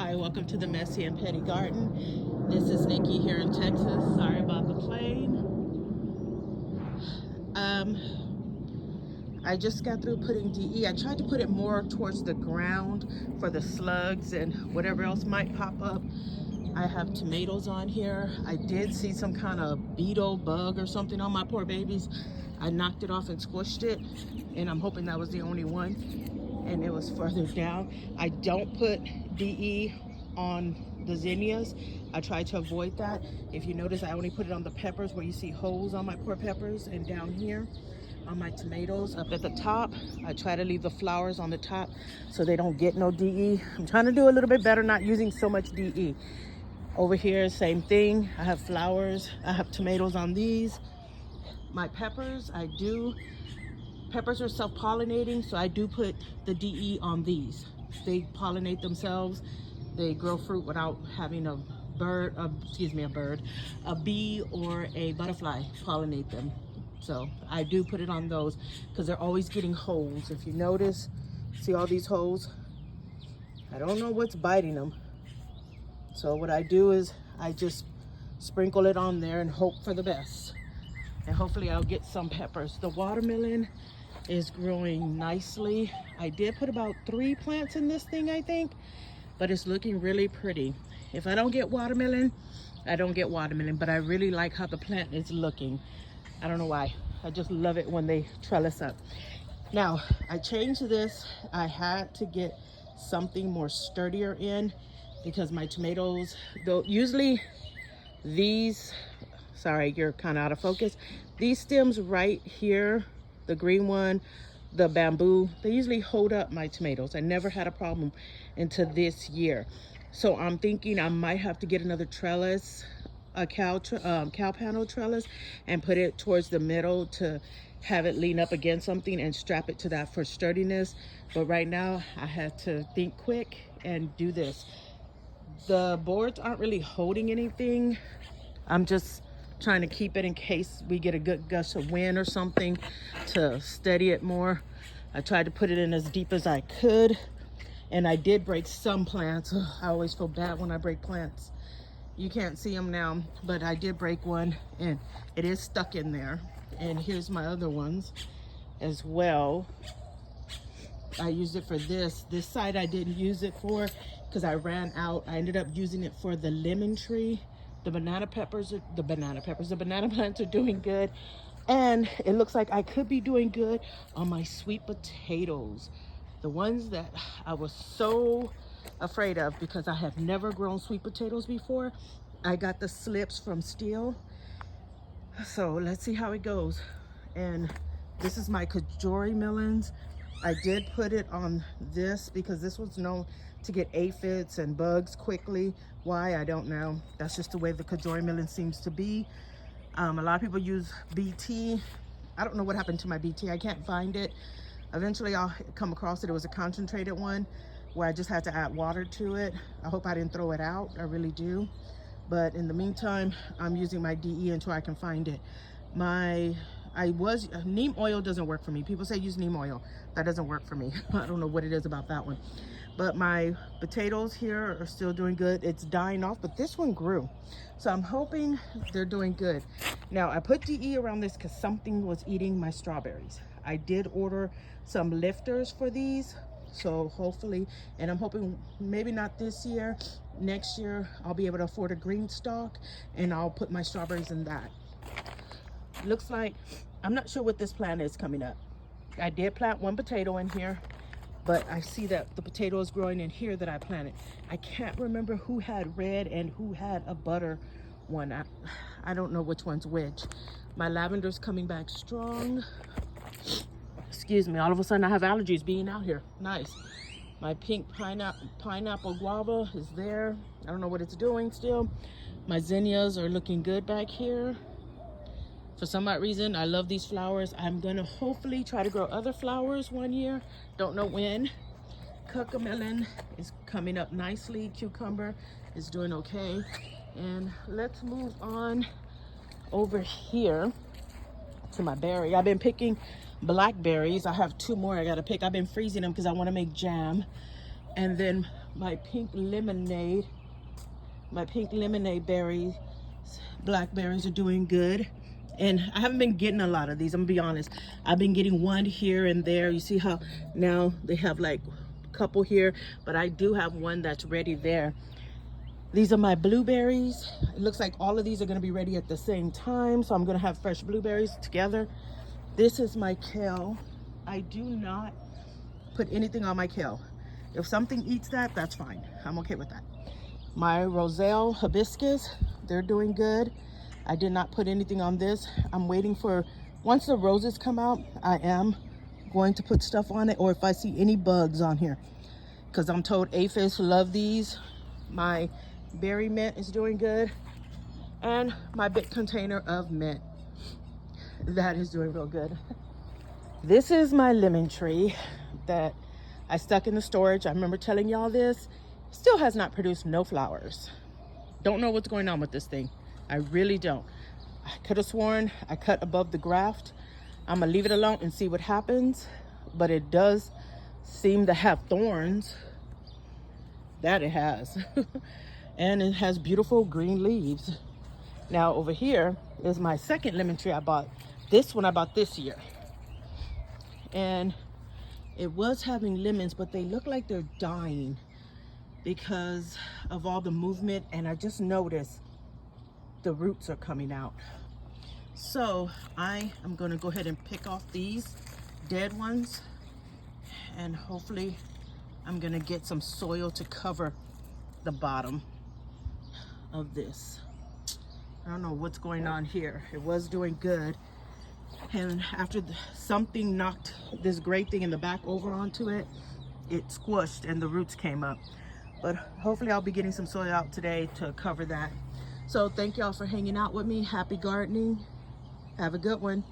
Hi, welcome to the Messy and Petty Garden. This is Nikki here in Texas. Sorry about the plane. I just got through putting DE. I tried to put it more towards the ground for the slugs and whatever else might pop up. I have tomatoes on here. I did see some kind of beetle bug or something on my poor babies. I knocked it off and squished it, and I'm hoping that was the only one, and it was further down. I don't put DE on the zinnias. I try to avoid that. If you notice, I only put it on the peppers where you see holes on my poor peppers, and down here on my tomatoes up at the top. I try to leave the flowers on the top so they don't get no DE. I'm trying to do a little bit better, not using so much DE. Over here, same thing. I have flowers. I have tomatoes on these. My peppers, peppers are self-pollinating, so I do put the DE on these. They pollinate themselves. They grow fruit without having a bee or a butterfly pollinate them. So I do put it on those because they're always getting holes. If you notice, see all these holes? I don't know what's biting them. So what I do is I just sprinkle it on there and hope for the best. And hopefully I'll get some peppers. The watermelon is growing nicely. I did put about 3 plants in this thing, I think, but it's looking really pretty. If I don't get watermelon, I don't get watermelon, but I really like how the plant is looking. I don't know why. I just love it when they trellis up. Now, I changed this. I had to get something more sturdier in because my tomatoes, though usually these, sorry, you're kind of out of focus. These stems right here, the green one, the bamboo, they usually hold up my tomatoes. I never had a problem until this year. So I'm thinking I might have to get another trellis, a cow panel trellis, and put it towards the middle to have it lean up against something and strap it to that for sturdiness. But right now I had to think quick and do this. The boards aren't really holding anything. I'm just trying to keep it in case we get a good gust of wind or something to steady it more. I tried to put it in as deep as I could, and I did break some plants. I always feel bad when I break plants. You can't see them now, but I did break one and it is stuck in there. And here's my other ones as well. I used it for this. This side I didn't use it for because I ran out. I ended up using it for the lemon tree. The banana plants are doing good. And it looks like I could be doing good on my sweet potatoes. The ones that I was so afraid of because I have never grown sweet potatoes before. I got the slips from Steel. So let's see how it goes. And this is my kajori melons. I did put it on this because this was known to get aphids and bugs quickly. Why, I don't know. That's just the way the kajori melon seems to be. A lot of people use BT. I don't know what happened to my BT. I can't find it. Eventually I'll come across it. It was a concentrated one where I just had to add water to it. I hope I didn't throw it out. I really do. But in the meantime, I'm using my DE until I can find it. Neem oil doesn't work for me. People say use neem oil. That doesn't work for me. I don't know what it is about that one. But my potatoes here are still doing good. It's dying off, but this one grew. So I'm hoping they're doing good. Now, I put DE around this because something was eating my strawberries. I did order some lifters for these. So hopefully, and I'm hoping maybe not this year, next year, I'll be able to afford a green stalk and I'll put my strawberries in that. Looks like, I'm not sure what this plant is coming up. I did plant one potato in here, but I see that the potato is growing in here that I planted. I can't remember who had red and who had a butter one. I don't know which one's which. My lavender's coming back strong. Excuse me, all of a sudden I have allergies being out here. Nice. My pink pineapple guava is there. I don't know what it's doing still. My zinnias are looking good back here. For some odd reason, I love these flowers. I'm gonna hopefully try to grow other flowers one year. Don't know when. Cucamelon is coming up nicely. Cucumber is doing okay. And let's move on over here to my berry. I've been picking blackberries. I have 2 more I gotta pick. I've been freezing them because I want to make jam. And then my pink lemonade berries, blackberries are doing good. And I haven't been getting a lot of these, I'm gonna be honest. I've been getting one here and there. You see how now they have like a couple here, but I do have one that's ready there. These are my blueberries. It looks like all of these are gonna be ready at the same time, so I'm gonna have fresh blueberries together. This is my kale. I do not put anything on my kale. If something eats that, that's fine. I'm okay with that. My roselle hibiscus, they're doing good. I did not put anything on this. I'm waiting for, once the roses come out, I am going to put stuff on it, or if I see any bugs on here, because I'm told aphids love these. My berry mint is doing good, and my big container of mint, that is doing real good. This is my lemon tree that I stuck in the storage. I remember telling y'all this. Still has not produced no flowers. Don't know what's going on with this thing. I really don't. I could have sworn I cut above the graft. I'm gonna leave it alone and see what happens, but it does seem to have thorns. That it has. And it has beautiful green leaves. Now over here is my second lemon tree I bought. This one I bought this year. And it was having lemons, but they look like they're dying because of all the movement, and I just noticed the roots are coming out. So I am going to go ahead and pick off these dead ones, and hopefully I'm going to get some soil to cover the bottom of this. I don't know what's going on here. It was doing good, and after something knocked this great thing in the back over onto it, it squished and the roots came up. But hopefully I'll be getting some soil out today to cover that. So thank y'all for hanging out with me. Happy gardening. Have a good one.